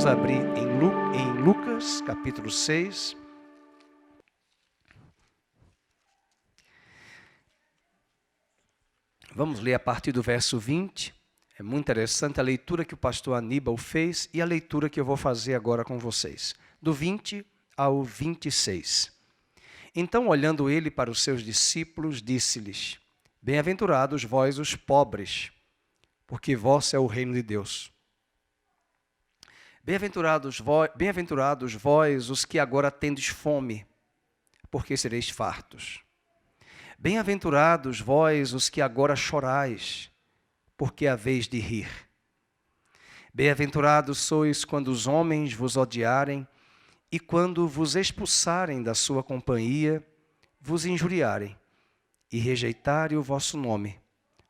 Vamos abrir em Lucas, capítulo 6. Vamos ler a partir do verso 20. É muito interessante a leitura que o pastor Aníbal fez e a leitura que eu vou fazer agora com vocês. Do 20 ao 26. Então, olhando ele para os seus discípulos, disse-lhes: Bem-aventurados vós os pobres, porque vosso é o reino de Deus. Bem-aventurados vós os que agora tendes fome, porque sereis fartos. Bem-aventurados vós os que agora chorais, porque haveis de rir. Bem-aventurados sois quando os homens vos odiarem e quando vos expulsarem da sua companhia, vos injuriarem e rejeitarem o vosso nome,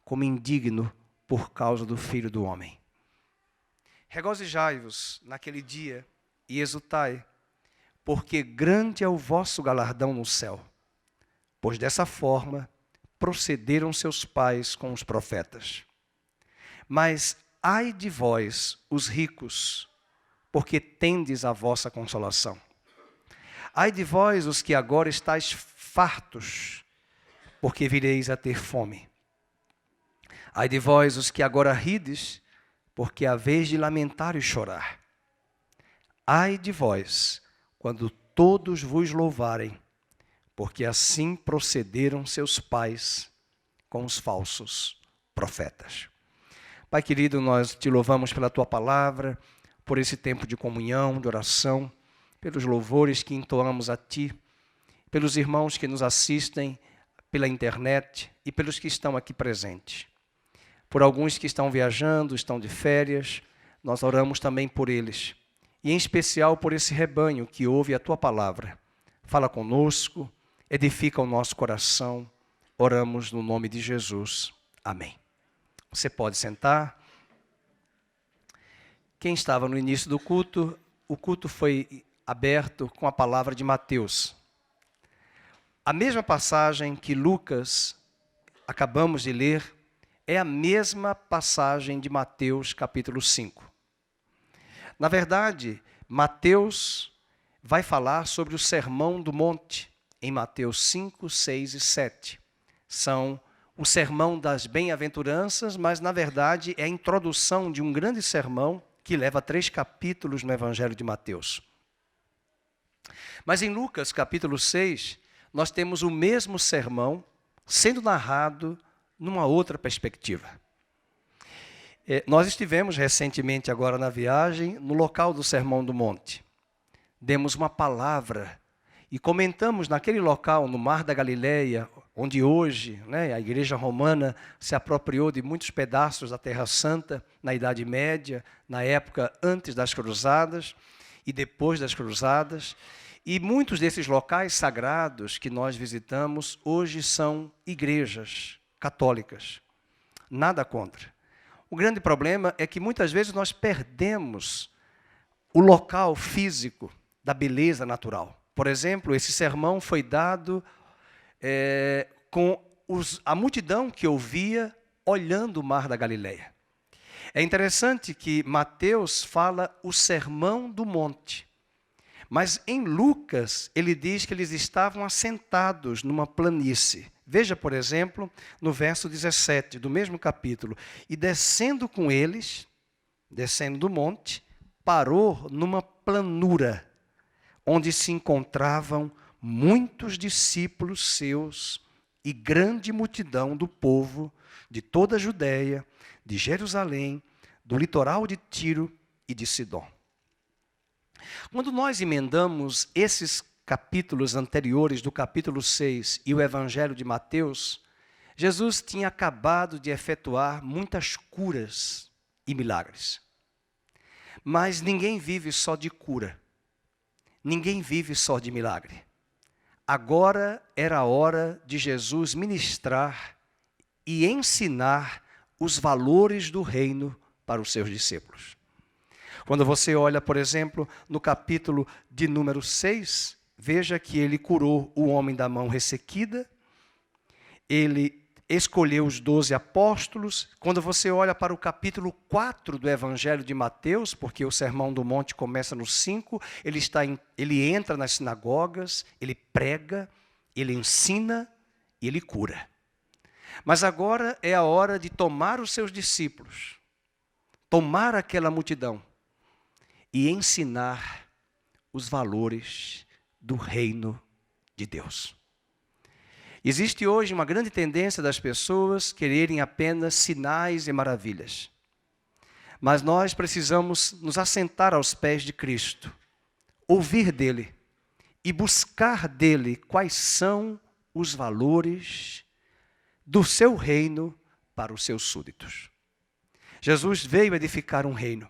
como indigno por causa do Filho do Homem. Regozijai-vos naquele dia e exultai, porque grande é o vosso galardão no céu. Pois dessa forma procederam seus pais com os profetas. Mas ai de vós, os ricos, porque tendes a vossa consolação. Ai de vós, os que agora estáis fartos, porque vireis a ter fome. Ai de vós, os que agora rides, porque haveis de lamentar e chorar. Ai de vós, quando todos vos louvarem, porque assim procederam seus pais com os falsos profetas. Pai querido, nós te louvamos pela tua palavra, por esse tempo de comunhão, de oração, pelos louvores que entoamos a ti, pelos irmãos que nos assistem pela internet e pelos que estão aqui presentes. Por alguns que estão viajando, estão de férias, nós oramos também por eles. E em especial por esse rebanho que ouve a tua palavra. Fala conosco, edifica o nosso coração. Oramos no nome de Jesus. Amém. Você pode sentar. Quem estava no início do culto, o culto foi aberto com a palavra de Mateus. A mesma passagem que Lucas acabamos de ler é a mesma passagem de Mateus capítulo 5. Na verdade, Mateus vai falar sobre o Sermão do Monte, em Mateus 5, 6 e 7. São o sermão das bem-aventuranças, mas na verdade é a introdução de um grande sermão que leva 3 capítulos no Evangelho de Mateus. Mas em Lucas capítulo 6, nós temos o mesmo sermão sendo narrado numa outra perspectiva. Nós estivemos recentemente agora na viagem, no local do Sermão do Monte. Demos uma palavra e comentamos naquele local, no Mar da Galileia, onde hoje a Igreja Romana se apropriou de muitos pedaços da Terra Santa, na Idade Média, na época antes das Cruzadas e depois das Cruzadas. E muitos desses locais sagrados que nós visitamos hoje são igrejas católicas. Nada contra. O grande problema é que muitas vezes nós perdemos o local físico da beleza natural. Por exemplo, esse sermão foi dado com a multidão que ouvia olhando o Mar da Galileia. É interessante que Mateus fala o Sermão do Monte. Mas em Lucas, ele diz que eles estavam assentados numa planície. Veja, por exemplo, no verso 17 do mesmo capítulo. E descendo com eles, descendo do monte, parou numa planura, onde se encontravam muitos discípulos seus e grande multidão do povo de toda a Judéia, de Jerusalém, do litoral de Tiro e de Sidom. Quando nós emendamos esses capítulos anteriores do capítulo 6 e o Evangelho de Mateus, Jesus tinha acabado de efetuar muitas curas e milagres. Mas ninguém vive só de cura. Ninguém vive só de milagre. Agora era a hora de Jesus ministrar e ensinar os valores do reino para os seus discípulos. Quando você olha, por exemplo, no capítulo de número 6, veja que ele curou o homem da mão ressequida, ele escolheu os 12 apóstolos. Quando você olha para o capítulo 4 do Evangelho de Mateus, porque o Sermão do Monte começa no 5, ele entra nas sinagogas, ele prega, ele ensina e ele cura. Mas agora é a hora de tomar os seus discípulos, tomar aquela multidão e ensinar os valores do reino de Deus. Existe hoje uma grande tendência das pessoas quererem apenas sinais e maravilhas. Mas nós precisamos nos assentar aos pés de Cristo, ouvir dele e buscar dele quais são os valores do seu reino para os seus súditos. Jesus veio edificar um reino.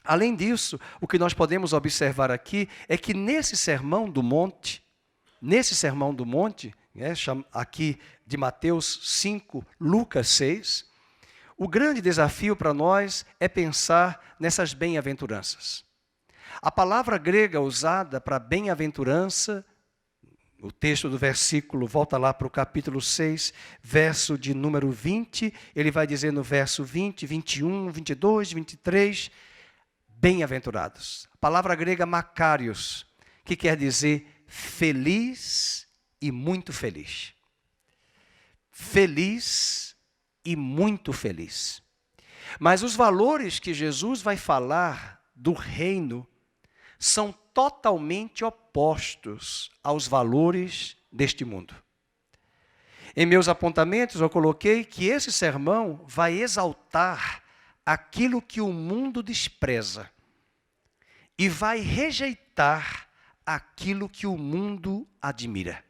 Além disso, o que nós podemos observar aqui é que nesse Sermão do Monte, aqui de Mateus 5, Lucas 6, o grande desafio para nós é pensar nessas bem-aventuranças. A palavra grega usada para bem-aventurança, o texto do versículo, volta lá para o capítulo 6, verso de número 20, ele vai dizer no verso 20, 21, 22, 23, bem-aventurados. A palavra grega makarios, que quer dizer feliz e muito feliz. Feliz e muito feliz. Mas os valores que Jesus vai falar do reino são totalmente opostos aos valores deste mundo. Em meus apontamentos eu coloquei que esse sermão vai exaltar aquilo que o mundo despreza e vai rejeitar aquilo que o mundo admira.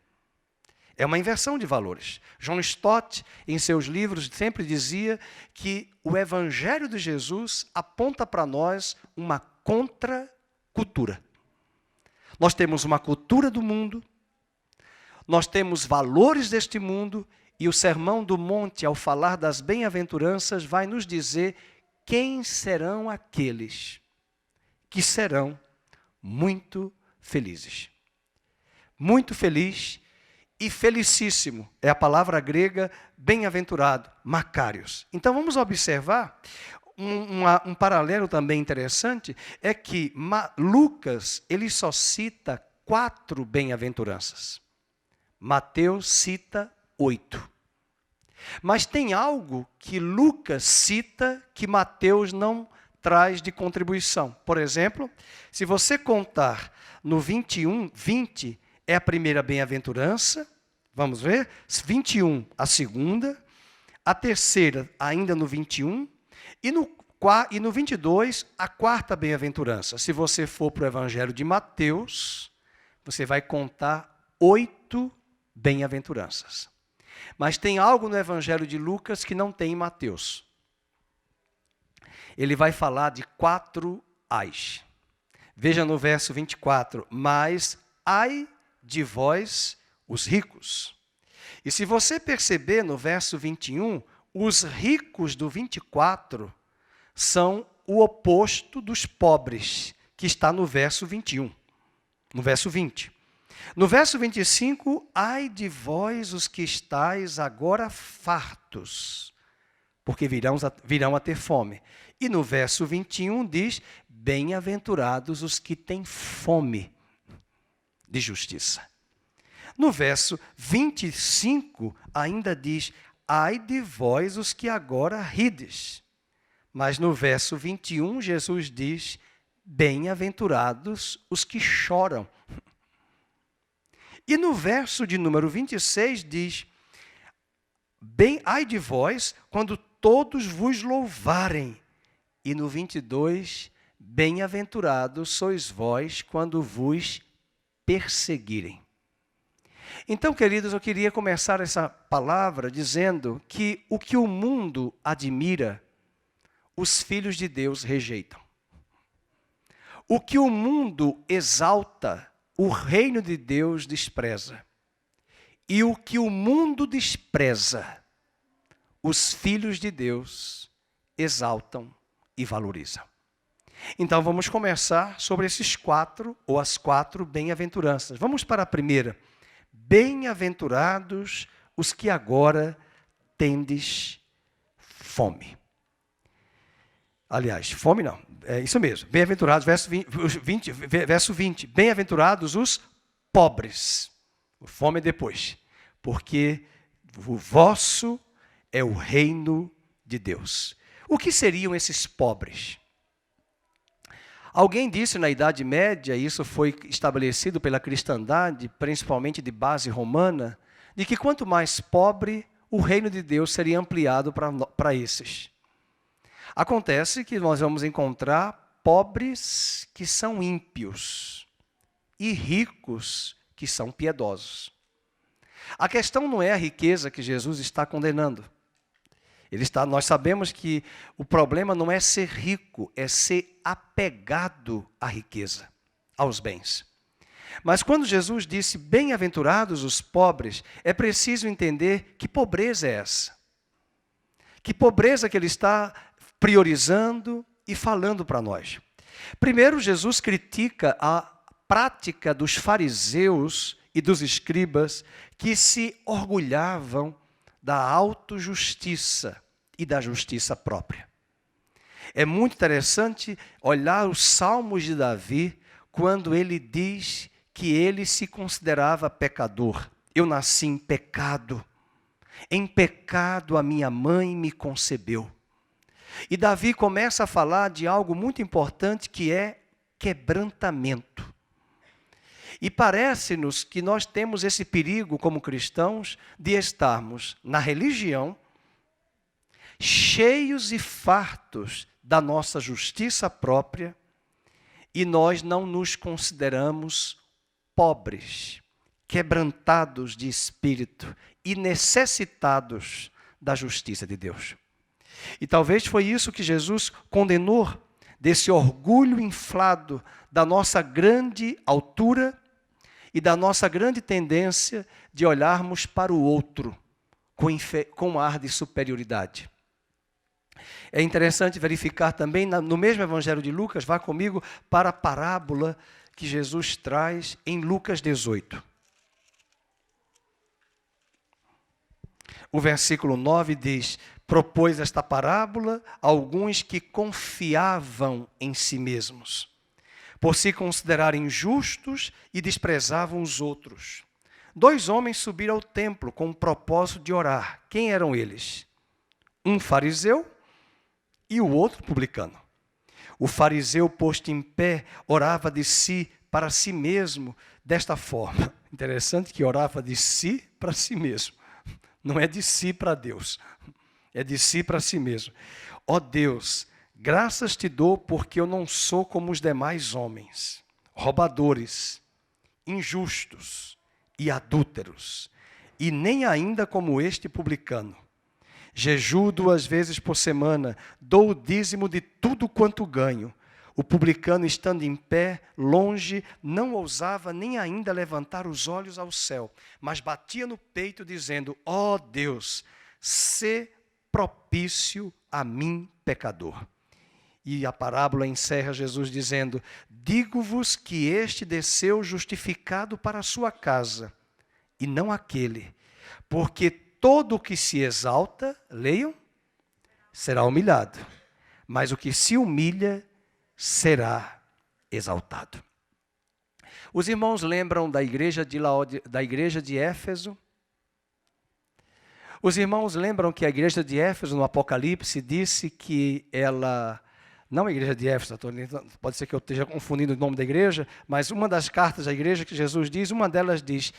É uma inversão de valores. John Stott, em seus livros, sempre dizia que o Evangelho de Jesus aponta para nós uma contracultura. Nós temos uma cultura do mundo, nós temos valores deste mundo, e o Sermão do Monte, ao falar das bem-aventuranças, vai nos dizer quem serão aqueles que serão muito felizes. Muito feliz e felicíssimo é a palavra grega bem-aventurado, makarios. Então vamos observar um paralelo também interessante, é que Lucas ele só cita 4 bem-aventuranças. Mateus cita 8. Mas tem algo que Lucas cita que Mateus não traz de contribuição. Por exemplo, se você contar no 21, 20 é a primeira bem-aventurança, vamos ver, 21 a segunda, a terceira ainda no 21, e no 22 a quarta bem-aventurança. Se você for para o Evangelho de Mateus, você vai contar 8 bem-aventuranças. Mas tem algo no Evangelho de Lucas que não tem em Mateus. Ele vai falar de 4 ais. Veja no verso 24, mas ai de vós, os ricos. E se você perceber no verso 21, os ricos do 24 são o oposto dos pobres, que está no verso 21, no verso 20. No verso 25, ai de vós os que estáis agora fartos, porque virão a ter fome. E no verso 21 diz, bem-aventurados os que têm fome de justiça. No verso 25 ainda diz, ai de vós os que agora rides. Mas no verso 21 Jesus diz, bem-aventurados os que choram. E no verso de número 26 diz, ai de vós quando todos vos louvarem. E no 22, bem-aventurados sois vós quando vos perseguirem. Então, queridos, eu queria começar essa palavra dizendo que o que o mundo admira, os filhos de Deus rejeitam. O que o mundo exalta, o reino de Deus despreza. E o que o mundo despreza, os filhos de Deus exaltam e valorizam. Então vamos começar sobre esses 4, ou as 4 bem-aventuranças. Vamos para a primeira. Bem-aventurados os que agora tendes fome. Aliás, fome não, é isso mesmo. Bem-aventurados, verso 20. Bem-aventurados os pobres. Fome depois. Porque o vosso é o reino de Deus. O que seriam esses pobres? Alguém disse na Idade Média, e isso foi estabelecido pela cristandade, principalmente de base romana, de que quanto mais pobre, o reino de Deus seria ampliado para esses. Acontece que nós vamos encontrar pobres que são ímpios e ricos que são piedosos. A questão não é a riqueza que Jesus está condenando. Nós sabemos que o problema não é ser rico, é ser apegado à riqueza, aos bens. Mas quando Jesus disse, bem-aventurados os pobres, é preciso entender que pobreza é essa. Que pobreza que ele está priorizando e falando para nós. Primeiro, Jesus critica a prática dos fariseus e dos escribas que se orgulhavam da autojustiça e da justiça própria. É muito interessante olhar os Salmos de Davi quando ele diz que ele se considerava pecador. Eu nasci em pecado a minha mãe me concebeu. E Davi começa a falar de algo muito importante que é quebrantamento. E parece-nos que nós temos esse perigo como cristãos de estarmos na religião cheios e fartos da nossa justiça própria e nós não nos consideramos pobres, quebrantados de espírito e necessitados da justiça de Deus. E talvez foi isso que Jesus condenou, desse orgulho inflado da nossa grande altura e da nossa grande tendência de olharmos para o outro com ar de superioridade. É interessante verificar também, no mesmo Evangelho de Lucas, vá comigo para a parábola que Jesus traz em Lucas 18. O versículo 9 diz, propôs esta parábola a alguns que confiavam em si mesmos, por se considerarem justos e desprezavam os outros. 2 homens subiram ao templo com o propósito de orar. Quem eram eles? Um fariseu e o outro publicano. O fariseu, posto em pé, orava de si para si mesmo desta forma. Interessante que orava de si para si mesmo. Não é de si para Deus. É de si para si mesmo. Ó Deus, graças te dou porque eu não sou como os demais homens, roubadores, injustos e adúlteros, e nem ainda como este publicano. Jejuo 2 vezes por semana, dou o dízimo de tudo quanto ganho. O publicano, estando em pé, longe, não ousava nem ainda levantar os olhos ao céu, mas batia no peito, dizendo, ó Deus, sê propício a mim, pecador. E a parábola encerra Jesus dizendo, digo-vos que este desceu justificado para a sua casa, e não aquele, porque todo o que se exalta, leiam, será humilhado, mas o que se humilha será exaltado. Os irmãos lembram da igreja de Éfeso? Os irmãos lembram que a igreja de Éfeso, no Apocalipse, disse que ela... Não a igreja de Éfeso, pode ser que eu esteja confundindo o nome da igreja, mas uma das cartas da igreja que Jesus diz, uma delas diz,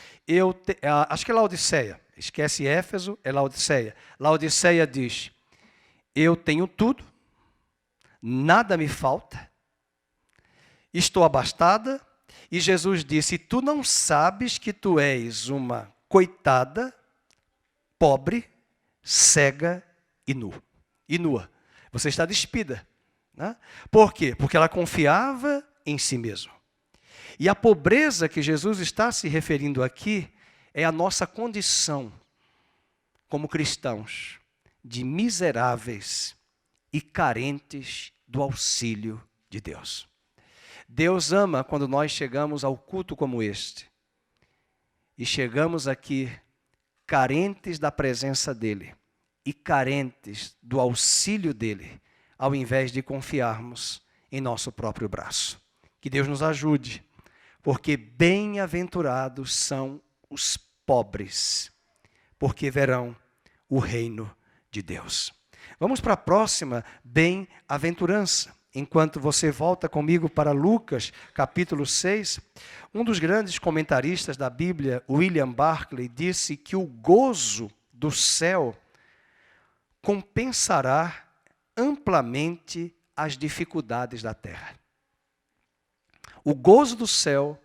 acho que é Laodiceia, esquece Éfeso, é Laodiceia. Laodiceia diz, eu tenho tudo, nada me falta, estou abastada, e Jesus disse, tu não sabes que tu és uma coitada, pobre, cega e nua. Você está despida. Né? Por quê? Porque ela confiava em si mesma. E a pobreza que Jesus está se referindo aqui é a nossa condição como cristãos de miseráveis e carentes do auxílio de Deus. Deus ama quando nós chegamos ao culto como este e chegamos aqui carentes da presença dEle e carentes do auxílio dele, ao invés de confiarmos em nosso próprio braço. Que Deus nos ajude, porque bem-aventurados são os pobres, porque verão o reino de Deus. Vamos para a próxima bem-aventurança. Enquanto você volta comigo para Lucas, capítulo 6, um dos grandes comentaristas da Bíblia, William Barclay, disse que o gozo do céu compensará amplamente as dificuldades da terra. O gozo do céu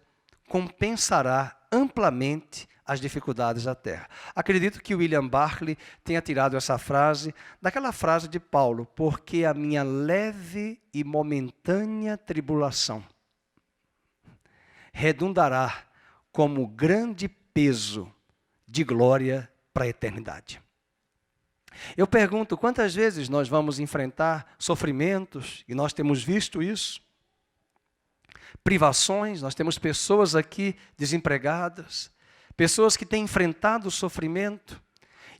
compensará amplamente as dificuldades da terra. Acredito que William Barclay tenha tirado essa frase daquela frase de Paulo, porque a minha leve e momentânea tribulação redundará como grande peso de glória para a eternidade. Eu pergunto, quantas vezes nós vamos enfrentar sofrimentos, e nós temos visto isso, privações, nós temos pessoas aqui desempregadas, pessoas que têm enfrentado o sofrimento,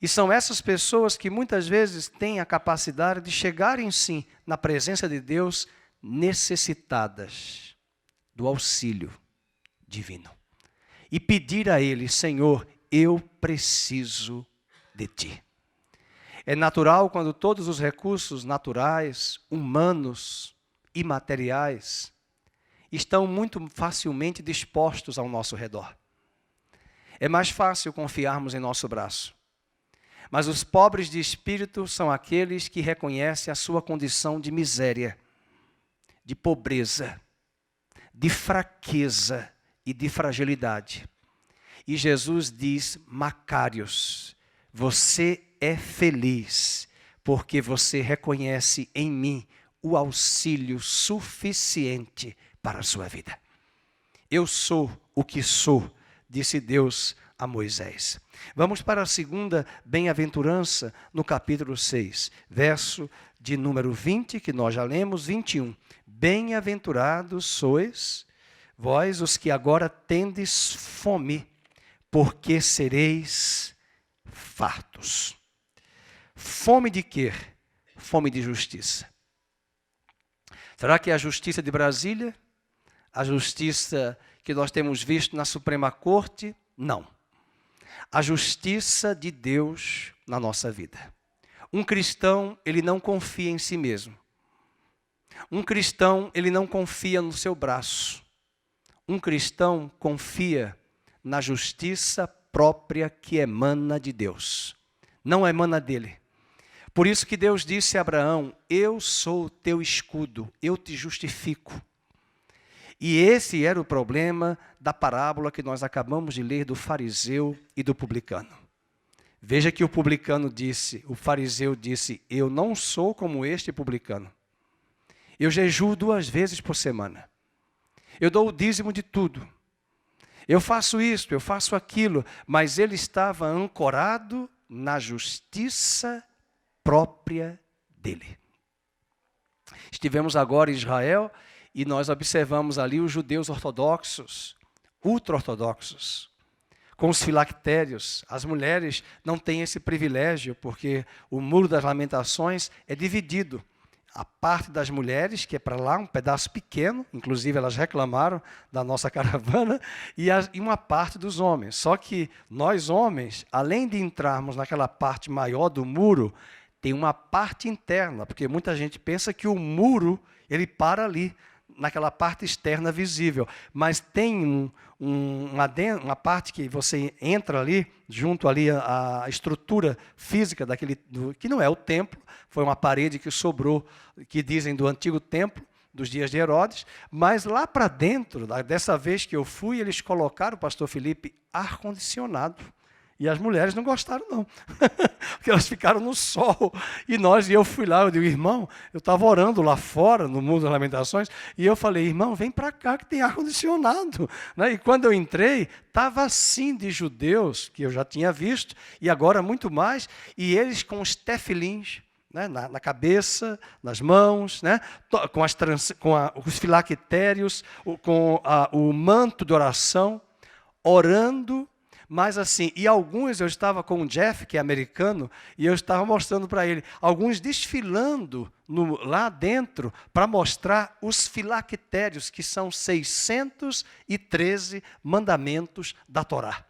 e são essas pessoas que muitas vezes têm a capacidade de chegarem sim na presença de Deus necessitadas do auxílio divino. E pedir a Ele, Senhor, eu preciso de Ti. É natural quando todos os recursos naturais, humanos e materiais estão muito facilmente dispostos ao nosso redor. É mais fácil confiarmos em nosso braço. Mas os pobres de espírito são aqueles que reconhecem a sua condição de miséria, de pobreza, de fraqueza e de fragilidade. E Jesus diz, Macários, você é feliz, porque você reconhece em mim o auxílio suficiente para a sua vida. Eu sou o que sou, disse Deus a Moisés. Vamos para a segunda bem-aventurança no capítulo 6, verso de número 20, que nós já lemos, 21. Bem-aventurados sois vós os que agora tendes fome, porque sereis fartos. Fome de quê? Fome de justiça. Será que é a justiça de Brasília? A justiça que nós temos visto na Suprema Corte? Não. A justiça de Deus na nossa vida. Um cristão, ele não confia em si mesmo. Um cristão, ele não confia no seu braço. Um cristão confia na justiça própria que emana de Deus. Não emana dele. Por isso que Deus disse a Abraão, eu sou o teu escudo, eu te justifico. E esse era o problema da parábola que nós acabamos de ler do fariseu e do publicano. Veja que o publicano disse, o fariseu disse, eu não sou como este publicano. Eu jejuo 2 vezes por semana. Eu dou o dízimo de tudo. Eu faço isto, eu faço aquilo. Mas ele estava ancorado na justiça própria dele. Estivemos agora em Israel e nós observamos ali os judeus ortodoxos, ultra-ortodoxos, com os filactérios. As mulheres não têm esse privilégio, porque o Muro das Lamentações é dividido. A parte das mulheres, que é para lá, um pedaço pequeno, inclusive elas reclamaram da nossa caravana, e uma parte dos homens. Só que nós homens, além de entrarmos naquela parte maior do muro, tem uma parte interna, porque muita gente pensa que o muro, ele para ali, naquela parte externa visível. Mas tem uma parte que você entra ali, junto ali à estrutura física daquele, que não é o templo, foi uma parede que sobrou, que dizem do antigo templo, dos dias de Herodes, mas lá para dentro, dessa vez que eu fui, eles colocaram, pastor Felipe, ar-condicionado. E as mulheres não gostaram, não. Porque elas ficaram no sol. E eu fui lá, eu digo, irmão, eu estava orando lá fora, no Mundo das Lamentações, e eu falei, irmão, vem para cá que tem ar-condicionado. Né? E quando eu entrei, estava assim de judeus, que eu já tinha visto, e agora muito mais, e eles com os tefilins, né, na cabeça, nas mãos, né, com os filactérios, com o manto de oração, orando, Mas assim, e alguns eu estava com o Jeff, que é americano, e eu estava mostrando para ele, alguns desfilando lá dentro para mostrar os filactérios, que são 613 mandamentos da Torá.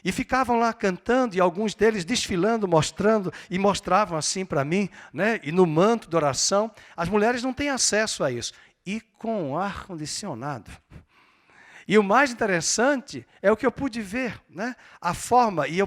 E ficavam lá cantando, e alguns deles desfilando, mostrando, e mostravam assim para mim, né? E no manto de oração. As mulheres não têm acesso a isso. E com ar-condicionado. E o mais interessante é o que eu pude ver, né? A forma, e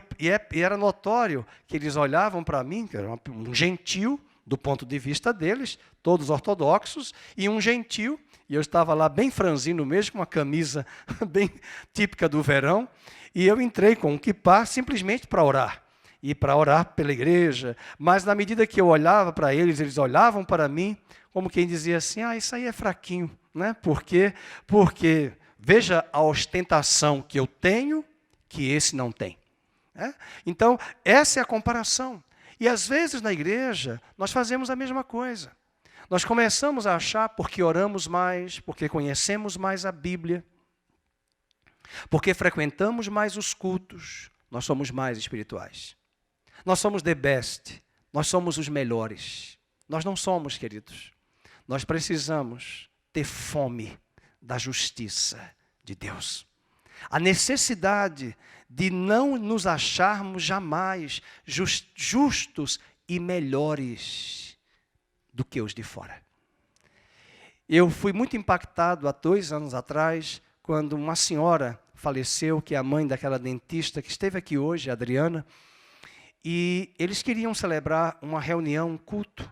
era notório que eles olhavam para mim, que era um gentil, do ponto de vista deles, todos ortodoxos, e um gentil, e eu estava lá bem franzino mesmo, com uma camisa bem típica do verão, e eu entrei com um quipá simplesmente para orar, e para orar pela igreja, mas na medida que eu olhava para eles, eles olhavam para mim, como quem dizia assim, isso aí é fraquinho, né? Por quê? Porque veja a ostentação que eu tenho, que esse não tem. Então, essa é a comparação. E às vezes na igreja, nós fazemos a mesma coisa. Nós começamos a achar, porque oramos mais, porque conhecemos mais a Bíblia, porque frequentamos mais os cultos, nós somos mais espirituais. Nós somos the best, nós somos os melhores. Nós não somos, queridos. Nós precisamos ter fome da justiça de Deus. A necessidade de não nos acharmos jamais justos e melhores do que os de fora. Eu fui muito impactado há 2 anos atrás, quando uma senhora faleceu, que é a mãe daquela dentista que esteve aqui hoje, a Adriana, e eles queriam celebrar uma reunião, um culto.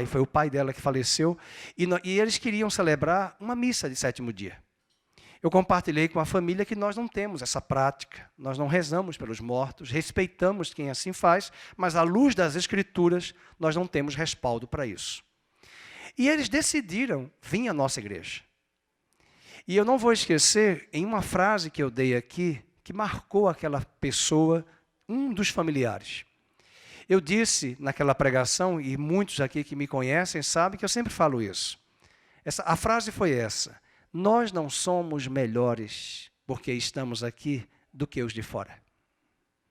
Foi o pai dela que faleceu, e eles queriam celebrar uma missa de 7º dia. Eu compartilhei com a família que nós não temos essa prática, nós não rezamos pelos mortos, respeitamos quem assim faz, mas à luz das Escrituras, nós não temos respaldo para isso. E eles decidiram vir à nossa igreja. E eu não vou esquecer, em uma frase que eu dei aqui, que marcou aquela pessoa, um dos familiares. Eu disse naquela pregação, e muitos aqui que me conhecem sabem que eu sempre falo isso. A frase foi essa: nós não somos melhores porque estamos aqui do que os de fora.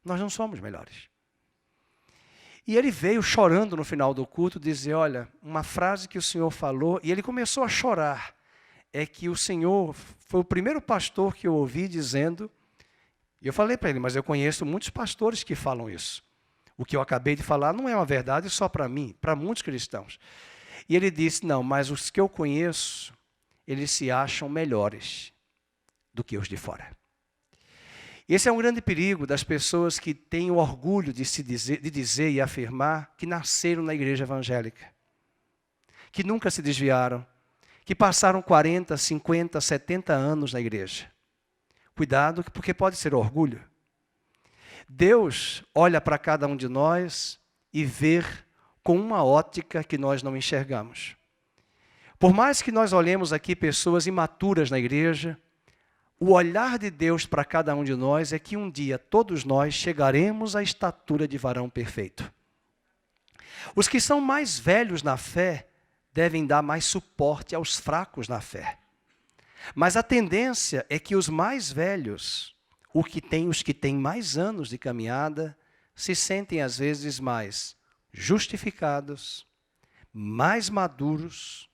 Nós não somos melhores. E ele veio chorando no final do culto, dizer, olha, uma frase que o Senhor falou, e ele começou a chorar, é que o Senhor foi o primeiro pastor que eu ouvi dizendo, e eu falei para ele, mas eu conheço muitos pastores que falam isso. O que eu acabei de falar não é uma verdade só para mim, para muitos cristãos. E ele disse, não, mas os que eu conheço, eles se acham melhores do que os de fora. Esse é um grande perigo das pessoas que têm o orgulho de dizer e afirmar que nasceram na igreja evangélica, que nunca se desviaram, que passaram 40, 50, 70 anos na igreja. Cuidado, porque pode ser orgulho. Deus olha para cada um de nós e vê com uma ótica que nós não enxergamos. Por mais que nós olhemos aqui pessoas imaturas na igreja, o olhar de Deus para cada um de nós é que um dia todos nós chegaremos à estatura de varão perfeito. Os que são mais velhos na fé devem dar mais suporte aos fracos na fé. Mas a tendência é que os mais velhos, os que têm mais anos de caminhada, se sentem às vezes mais justificados, mais maduros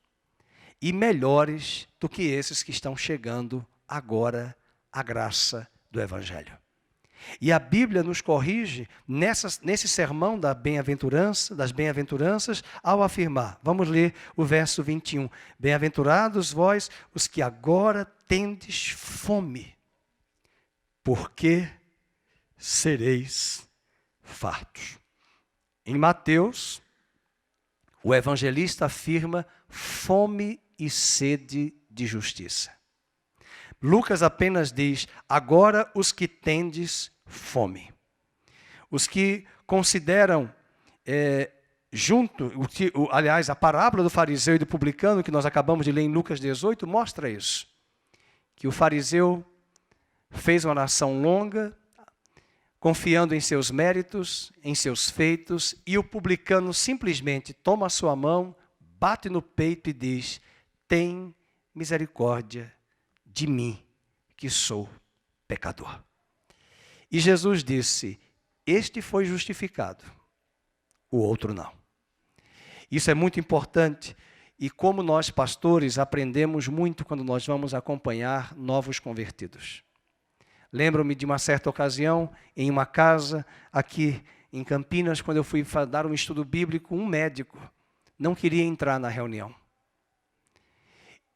e melhores do que esses que estão chegando agora à graça do Evangelho. E a Bíblia nos corrige nesse sermão das bem-aventuranças ao afirmar. Vamos ler o verso 21. Bem-aventurados vós, os que agora tendes fome, porque sereis fartos. Em Mateus, o evangelista afirma fome e sede de justiça. Lucas apenas diz, agora os que tendes fome. Os que consideram, aliás, a parábola do fariseu e do publicano, que nós acabamos de ler em Lucas 18, mostra isso. Que o fariseu fez uma oração longa, confiando em seus méritos, em seus feitos, e o publicano simplesmente toma a sua mão, bate no peito e diz, tem misericórdia de mim, que sou pecador. E Jesus disse: este foi justificado, o outro não. Isso é muito importante. E como nós, pastores, aprendemos muito quando nós vamos acompanhar novos convertidos. Lembro-me de uma certa ocasião, em uma casa aqui em Campinas, quando eu fui dar um estudo bíblico, um médico não queria entrar na reunião.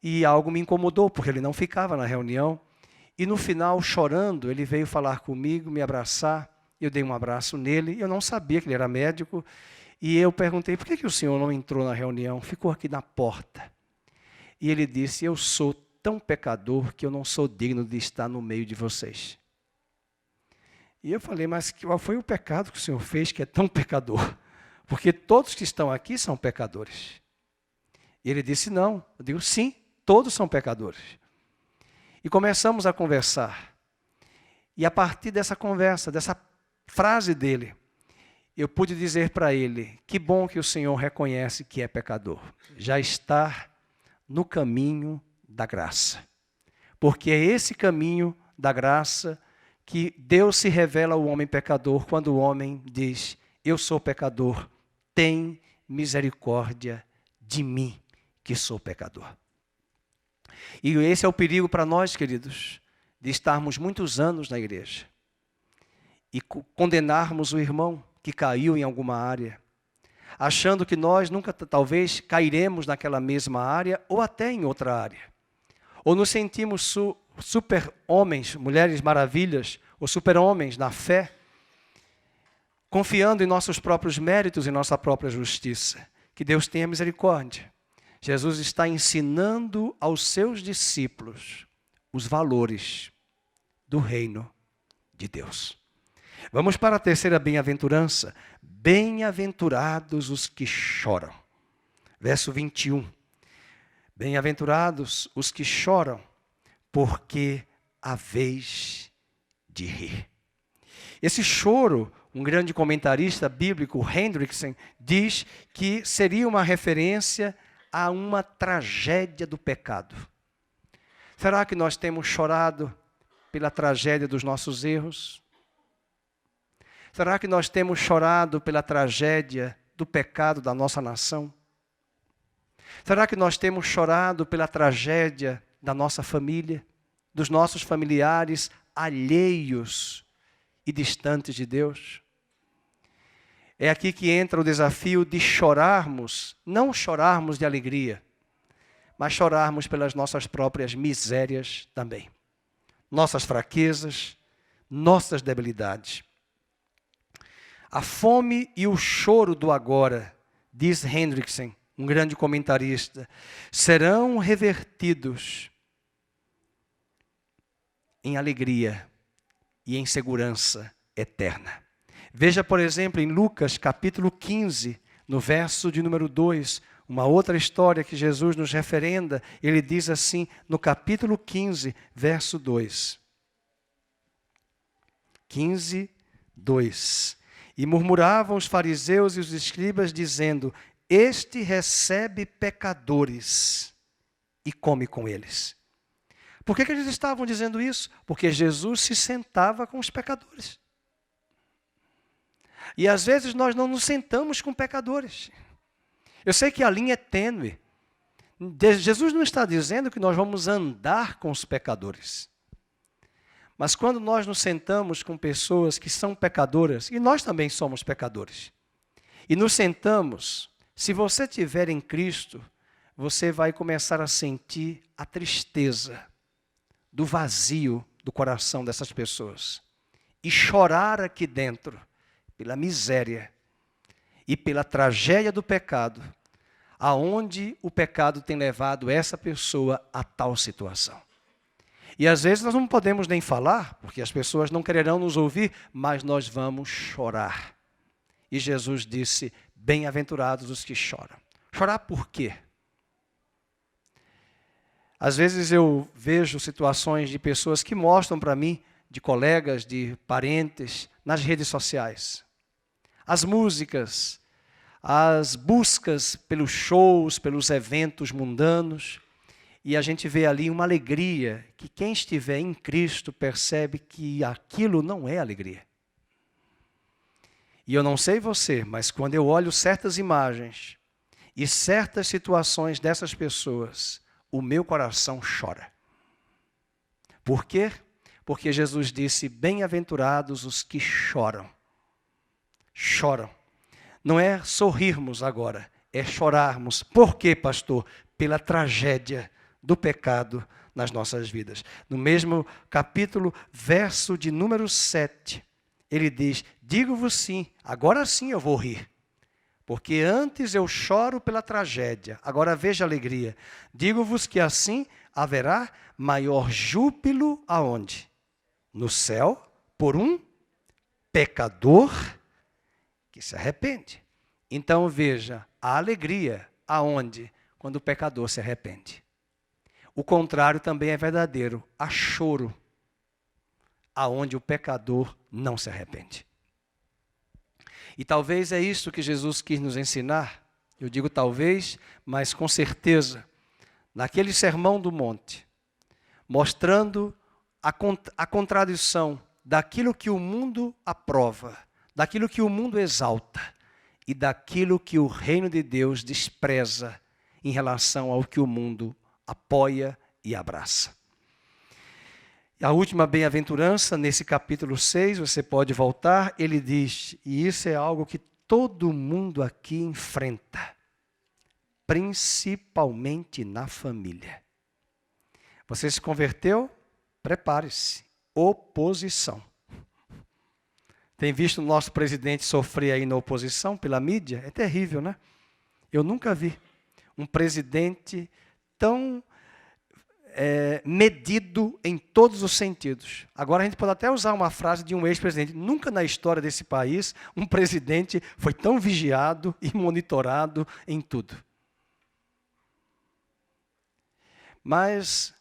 E algo me incomodou, porque ele não ficava na reunião. E no final, chorando, ele veio falar comigo, me abraçar. Eu dei um abraço nele, eu não sabia que ele era médico. E eu perguntei: por que o senhor não entrou na reunião? Ficou aqui na porta. E ele disse: eu sou tão pecador que eu não sou digno de estar no meio de vocês. E eu falei: mas qual foi o pecado que o senhor fez que é tão pecador? Porque todos que estão aqui são pecadores. E ele disse: não. Eu digo: sim, todos são pecadores. E começamos a conversar. E a partir dessa conversa, dessa frase dele, eu pude dizer para ele: que bom que o senhor reconhece que é pecador. Já está no caminho da graça. Porque é esse caminho da graça que Deus se revela ao homem pecador quando o homem diz: eu sou pecador, tem misericórdia de mim, que sou pecador. E esse é o perigo para nós, queridos, de estarmos muitos anos na igreja e condenarmos o irmão que caiu em alguma área, achando que nós nunca, talvez, cairemos naquela mesma área ou até em outra área. Ou nos sentimos super homens, mulheres maravilhas, ou super homens na fé, confiando em nossos próprios méritos e nossa própria justiça. Que Deus tenha misericórdia. Jesus está ensinando aos seus discípulos os valores do reino de Deus. Vamos para a terceira bem-aventurança. Bem-aventurados os que choram. Verso 21. Bem-aventurados os que choram, porque há vez de rir. Esse choro, um grande comentarista bíblico, Hendrickson, diz que seria uma referência a uma tragédia do pecado. Será que nós temos chorado pela tragédia dos nossos erros? Será que nós temos chorado pela tragédia do pecado da nossa nação? Será que nós temos chorado pela tragédia da nossa família, dos nossos familiares alheios e distantes de Deus? É aqui que entra o desafio de chorarmos, não chorarmos de alegria, mas chorarmos pelas nossas próprias misérias também. Nossas fraquezas, nossas debilidades. A fome e o choro do agora, diz Hendrickson, um grande comentarista, serão revertidos em alegria e em segurança eterna. Veja, por exemplo, em Lucas capítulo 15, no verso de número 2, uma outra história que Jesus nos referenda. Ele diz assim, no capítulo 15, verso 2. 15, 2. E murmuravam os fariseus e os escribas, dizendo: este recebe pecadores e come com eles. Por que eles estavam dizendo isso? Porque Jesus se sentava com os pecadores. E às vezes nós não nos sentamos com pecadores. Eu sei que a linha é tênue. Jesus não está dizendo que nós vamos andar com os pecadores. Mas quando nós nos sentamos com pessoas que são pecadoras, e nós também somos pecadores, e nos sentamos, se você estiver em Cristo, você vai começar a sentir a tristeza do vazio do coração dessas pessoas. E chorar aqui dentro pela miséria e pela tragédia do pecado, aonde o pecado tem levado essa pessoa a tal situação. E às vezes nós não podemos nem falar, porque as pessoas não quererão nos ouvir, mas nós vamos chorar. E Jesus disse: bem-aventurados os que choram. Chorar por quê? Às vezes eu vejo situações de pessoas que mostram para mim, de colegas, de parentes, nas redes sociais. As músicas, as buscas pelos shows, pelos eventos mundanos. e a gente vê ali uma alegria, que quem estiver em Cristo percebe que aquilo não é alegria. E eu não sei você, mas quando eu olho certas imagens e certas situações dessas pessoas, o meu coração chora. Por quê? Porque Jesus disse, bem-aventurados os que choram. Choram. Não é sorrirmos agora, é chorarmos. Por quê, pastor? Pela tragédia do pecado nas nossas vidas. No mesmo capítulo, verso de número 7, ele diz, digo-vos sim, agora sim eu vou rir. Porque antes eu choro pela tragédia, agora veja a alegria. Digo-vos que assim haverá maior júbilo aonde? No céu, por um pecador que se arrepende. Então veja, a alegria aonde? Quando o pecador se arrepende. O contrário também é verdadeiro, há choro aonde o pecador não se arrepende. E talvez é isso que Jesus quis nos ensinar, eu digo talvez, mas com certeza, naquele sermão do monte, mostrando a contradição daquilo que o mundo aprova, daquilo que o mundo exalta e daquilo que o reino de Deus despreza em relação ao que o mundo apoia e abraça. A última bem-aventurança, nesse capítulo 6, você pode voltar, ele diz, e isso é algo que todo mundo aqui enfrenta, principalmente na família. Você se converteu? Prepare-se. Oposição. Tem visto o nosso presidente sofrer aí na oposição pela mídia? É terrível, né? Eu nunca vi um presidente tão medido em todos os sentidos. Agora a gente pode até usar uma frase de um ex-presidente. Nunca na história desse país um presidente foi tão vigiado e monitorado em tudo. Mas,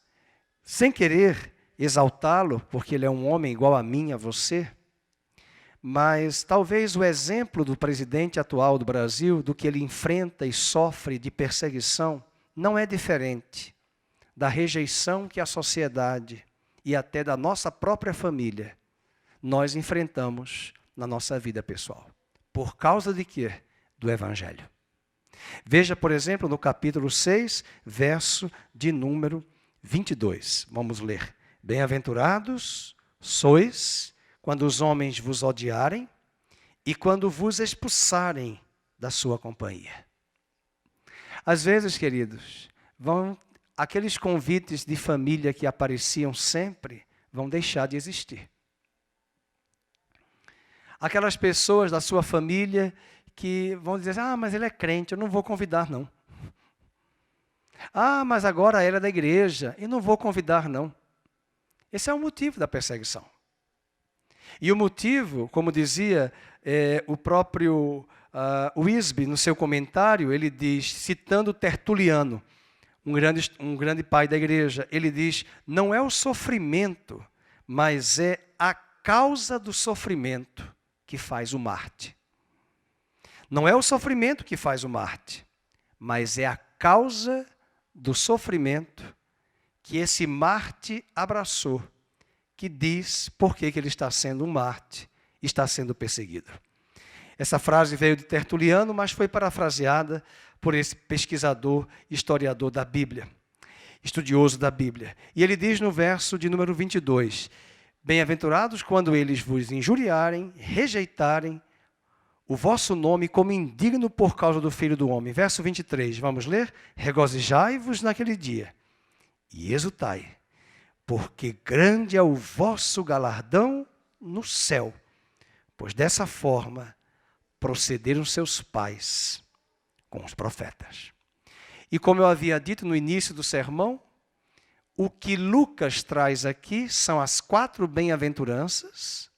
sem querer exaltá-lo, porque ele é um homem igual a mim, a você, mas talvez o exemplo do presidente atual do Brasil, do que ele enfrenta e sofre de perseguição, não é diferente da rejeição que a sociedade e até da nossa própria família nós enfrentamos na nossa vida pessoal. Por causa de quê? Do Evangelho. Veja, por exemplo, no capítulo 6, verso de número 22. Vamos ler. Bem-aventurados sois quando os homens vos odiarem e quando vos expulsarem da sua companhia. Às vezes, queridos, aqueles convites de família que apareciam sempre vão deixar de existir. Aquelas pessoas da sua família que vão dizer, mas ele é crente, eu não vou convidar não. Mas agora ela é da igreja, eu não vou convidar não. Esse é o motivo da perseguição. E o motivo, como dizia o próprio Wisby no seu comentário, ele diz, citando Tertuliano, um grande pai da igreja, ele diz, não é o sofrimento, mas é a causa do sofrimento que faz o Marte. Não é o sofrimento que faz o Marte, mas é a causa do sofrimento que esse Marte abraçou, que diz por que ele está sendo um Marte, está sendo perseguido. Essa frase veio de Tertuliano, mas foi parafraseada por esse pesquisador, historiador da Bíblia, estudioso da Bíblia. E ele diz no verso de número 22, bem-aventurados quando eles vos injuriarem, rejeitarem o vosso nome como indigno por causa do Filho do Homem. Verso 23, vamos ler? Regozijai-vos naquele dia e exultai, porque grande é o vosso galardão no céu, pois dessa forma procederam seus pais com os profetas. E como eu havia dito no início do sermão, o que Lucas traz aqui são as 4 bem-aventuranças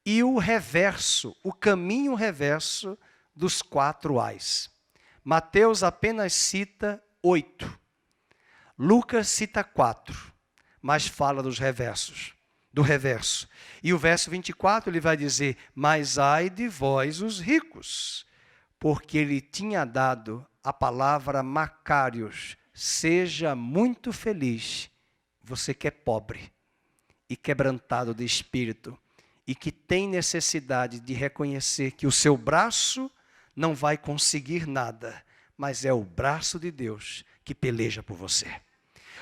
e o reverso, o caminho reverso dos 4 ais. Mateus apenas cita 8. Lucas cita 4, mas fala dos reversos, do reverso. E o verso 24 ele vai dizer, mas ai de vós os ricos, porque ele tinha dado a palavra Macários, seja muito feliz, você que é pobre e quebrantado de espírito e que tem necessidade de reconhecer que o seu braço não vai conseguir nada, mas é o braço de Deus que peleja por você.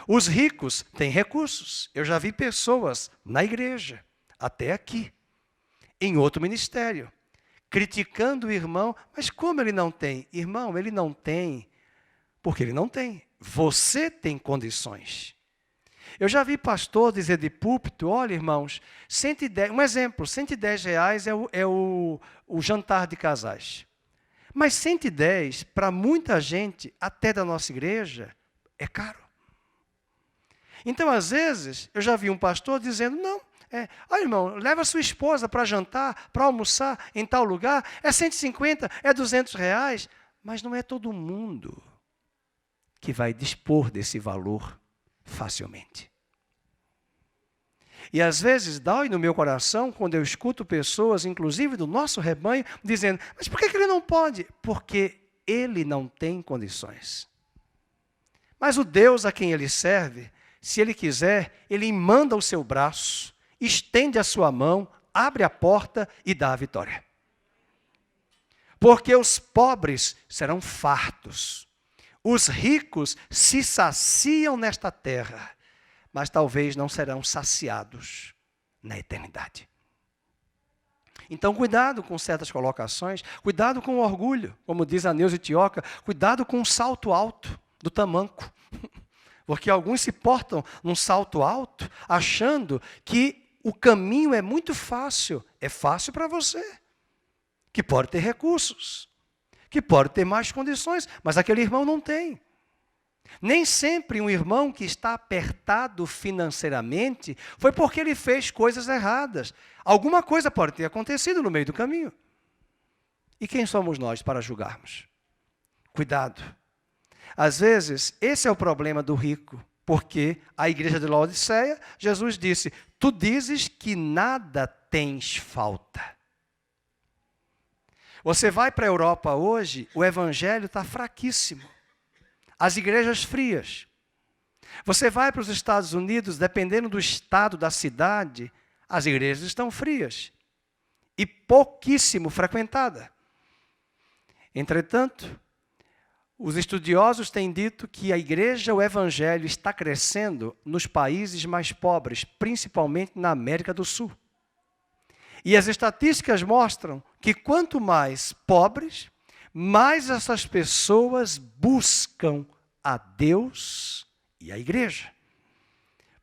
Os ricos têm recursos. Eu já vi pessoas na igreja, até aqui, em outro ministério, criticando o irmão, mas como ele não tem? Irmão, ele não tem, porque ele não tem. Você tem condições. Eu já vi pastor dizer de púlpito, olha irmãos, 110, um exemplo, R$110 é o jantar de casais. Mas 110, para muita gente, até da nossa igreja, é caro. Então, às vezes, eu já vi um pastor dizendo, não, olha irmão, leva sua esposa para jantar, para almoçar em tal lugar, é 150, é R$200, mas não é todo mundo que vai dispor desse valor facilmente. E às vezes dói no meu coração quando eu escuto pessoas, inclusive do nosso rebanho, dizendo, mas por que ele não pode? Porque ele não tem condições. Mas o Deus a quem ele serve, se ele quiser, ele manda o seu braço, estende a sua mão, abre a porta e dá a vitória. Porque os pobres serão fartos. Os ricos se saciam nesta terra, mas talvez não serão saciados na eternidade. Então, cuidado com certas colocações, cuidado com o orgulho, como diz a Neuza Tioca, cuidado com o salto alto do tamanco. Porque alguns se portam num salto alto, achando que o caminho é muito fácil. É fácil para você, que pode ter recursos, que pode ter mais condições, mas aquele irmão não tem. Nem sempre um irmão que está apertado financeiramente foi porque ele fez coisas erradas. Alguma coisa pode ter acontecido no meio do caminho. E quem somos nós para julgarmos? Cuidado. Às vezes, esse é o problema do rico, porque a igreja de Laodiceia, Jesus disse, tu dizes que nada tens falta. Você vai para a Europa hoje, o evangelho está fraquíssimo. As igrejas frias. Você vai para os Estados Unidos, dependendo do estado da cidade, as igrejas estão frias e pouquíssimo frequentada. Entretanto, os estudiosos têm dito que a igreja, o evangelho, está crescendo nos países mais pobres, principalmente na América do Sul. E as estatísticas mostram que quanto mais pobres, mais essas pessoas buscam a Deus e a igreja.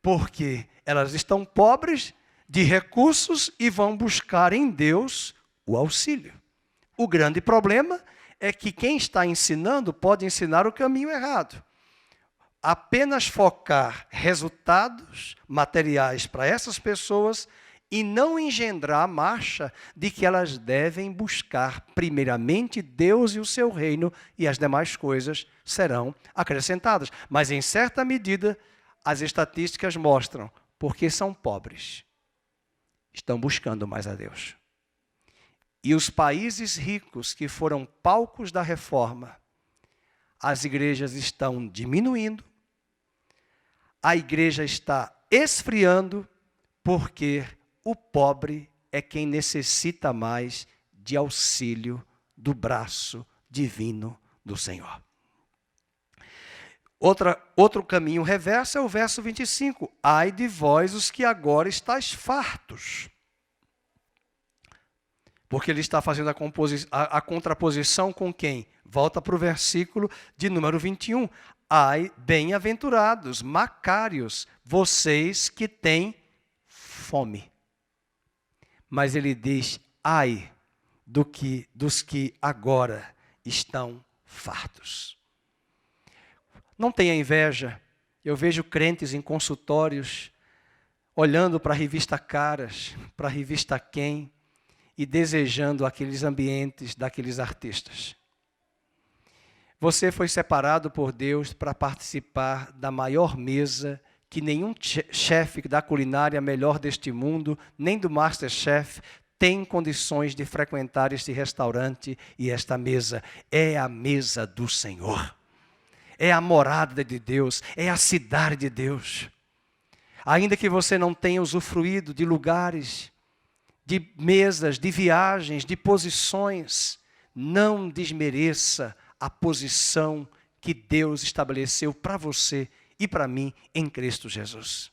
Porque elas estão pobres de recursos e vão buscar em Deus o auxílio. O grande problema é que quem está ensinando pode ensinar o caminho errado. Apenas focar resultados materiais para essas pessoas e não engendrar a marcha de que elas devem buscar primeiramente Deus e o seu reino e as demais coisas serão acrescentadas. Mas em certa medida, as estatísticas mostram, porque são pobres, estão buscando mais a Deus. E os países ricos que foram palcos da reforma, as igrejas estão diminuindo, a igreja está esfriando, porque o pobre é quem necessita mais de auxílio do braço divino do Senhor. Outro caminho reverso é o verso 25. Ai de vós os que agora estáis fartos. Porque ele está fazendo a contraposição com quem? Volta para o versículo de número 21. Ai, bem-aventurados, macários, vocês que têm fome. Mas ele diz, ai dos que agora estão fartos. Não tenha inveja. Eu vejo crentes em consultórios, olhando para a revista Caras, para a revista Quem, e desejando aqueles ambientes daqueles artistas. Você foi separado por Deus para participar da maior mesa que nenhum chefe da culinária melhor deste mundo, nem do Masterchef, tem condições de frequentar este restaurante e esta mesa. É a mesa do Senhor. é a morada de Deus, é a cidade de Deus. Ainda que você não tenha usufruído de lugares, de mesas, de viagens, de posições, não desmereça a posição que Deus estabeleceu para você e para mim em Cristo Jesus.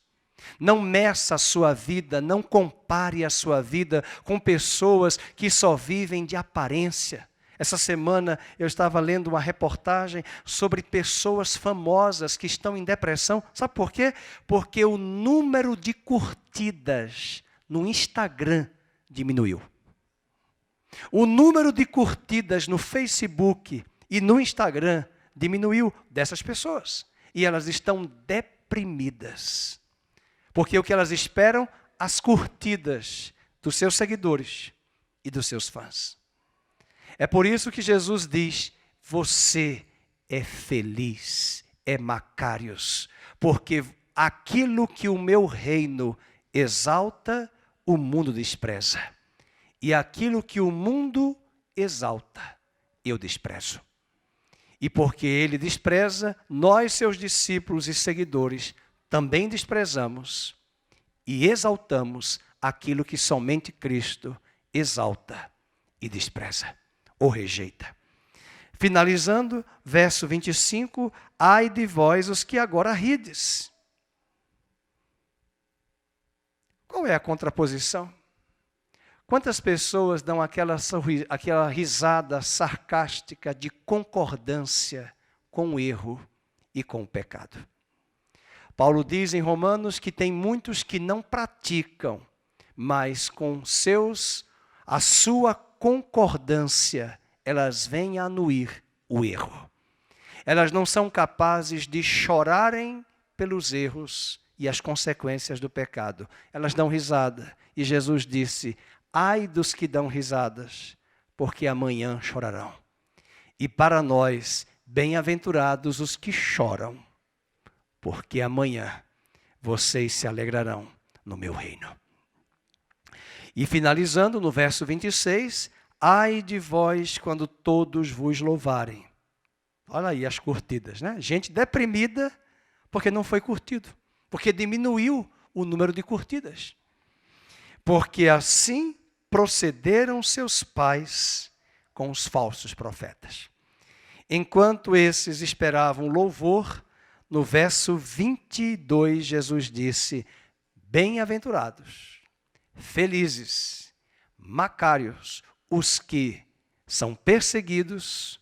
Não meça a sua vida, não compare a sua vida com pessoas que só vivem de aparência. Essa semana eu estava lendo uma reportagem sobre pessoas famosas que estão em depressão. Sabe por quê? Porque o número de curtidas no Instagram diminuiu. O número de curtidas no Facebook e no Instagram diminuiu dessas pessoas. E elas estão deprimidas. Porque o que elas esperam? As curtidas dos seus seguidores e dos seus fãs. É por isso que Jesus diz, você é feliz, é Macários, porque aquilo que o meu reino exalta, o mundo despreza. E aquilo que o mundo exalta, eu desprezo. E porque ele despreza, nós, seus discípulos e seguidores, também desprezamos e exaltamos aquilo que somente Cristo exalta e despreza ou rejeita. Finalizando, verso 25, ai de vós os que agora rides. Qual é a contraposição? Quantas pessoas dão aquela risada sarcástica de concordância com o erro e com o pecado? Paulo diz em Romanos que tem muitos que não praticam, mas com a sua concordância, elas vêm anuir o erro. Elas não são capazes de chorarem pelos erros e as consequências do pecado. Elas dão risada. E Jesus disse, ai dos que dão risadas, porque amanhã chorarão. E para nós, bem-aventurados os que choram, porque amanhã vocês se alegrarão no meu reino. E finalizando no verso 26, ai de vós quando todos vos louvarem. Olha aí as curtidas, né? Gente deprimida porque não foi curtido, porque diminuiu o número de curtidas. Porque assim procederam seus pais com os falsos profetas. Enquanto esses esperavam louvor, no verso 22 Jesus disse, bem-aventurados, felizes, macários, os que são perseguidos,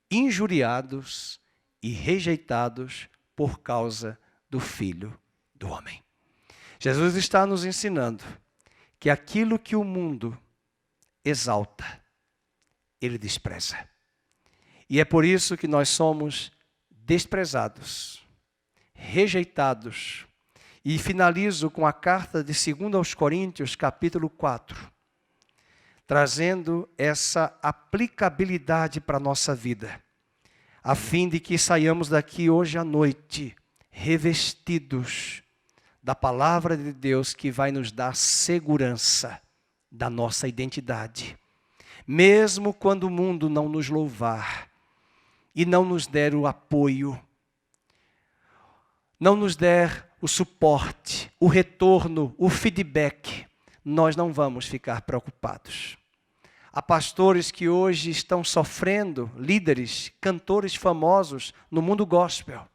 injuriados e rejeitados por causa do Filho do Homem. Jesus está nos ensinando que aquilo que o mundo exalta, ele despreza. E é por isso que nós somos desprezados, rejeitados. E finalizo com a carta de 2 aos Coríntios, capítulo 4, trazendo essa aplicabilidade para a nossa vida, a fim de que saiamos daqui hoje à noite, revestidos da palavra de Deus que vai nos dar segurança da nossa identidade. Mesmo quando o mundo não nos louvar e não nos der o apoio, não nos der o suporte, o retorno, o feedback, nós não vamos ficar preocupados. Há pastores que hoje estão sofrendo, líderes, cantores famosos no mundo gospel,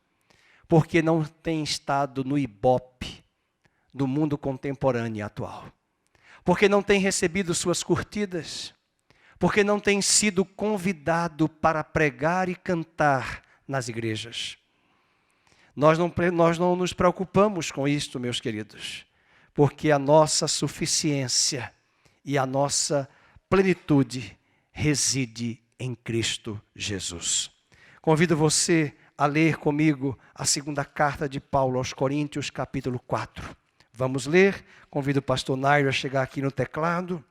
porque não têm estado no ibope do mundo contemporâneo e atual. Porque não têm recebido suas curtidas, porque não têm sido convidado para pregar e cantar nas igrejas. Nós não nos preocupamos com isto, meus queridos, porque a nossa suficiência e a nossa plenitude reside em Cristo Jesus. Convido você a ler comigo a segunda carta de Paulo aos Coríntios, capítulo 4. Vamos ler, convido o pastor Nairo a chegar aqui no teclado.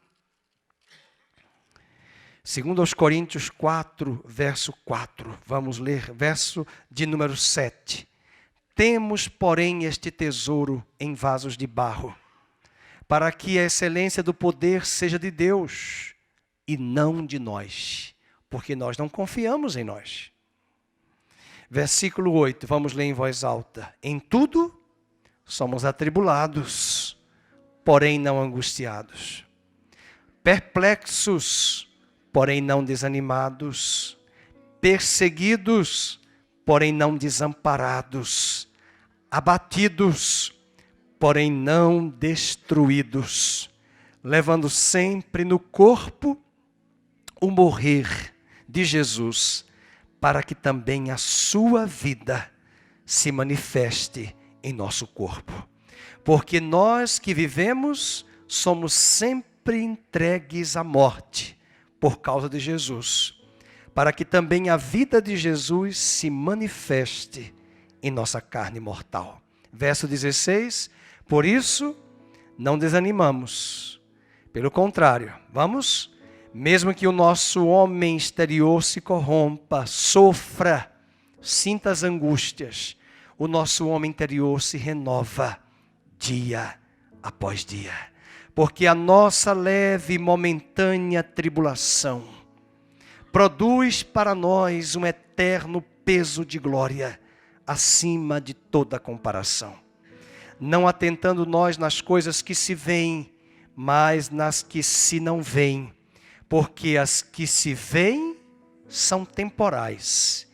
2 aos Coríntios 4, verso 4. Vamos ler, verso de número 7. Temos, porém, este tesouro em vasos de barro, para que a excelência do poder seja de Deus e não de nós, porque nós não confiamos em nós. Versículo 8, vamos ler em voz alta. Em tudo somos atribulados, porém não angustiados. Perplexos, porém não desanimados. Perseguidos, porém não desamparados. Abatidos, porém não destruídos. Levando sempre no corpo o morrer de Jesus, para que também a sua vida se manifeste em nosso corpo. Porque nós que vivemos somos sempre entregues à morte por causa de Jesus, para que também a vida de Jesus se manifeste em nossa carne mortal. Verso 16, por isso não desanimamos. Pelo contrário, mesmo que o nosso homem exterior se corrompa, sofra, sinta as angústias, o nosso homem interior se renova dia após dia. Porque a nossa leve e momentânea tribulação produz para nós um eterno peso de glória acima de toda comparação. Não atentando nós nas coisas que se veem, mas nas que se não veem. Porque as que se veem são temporais,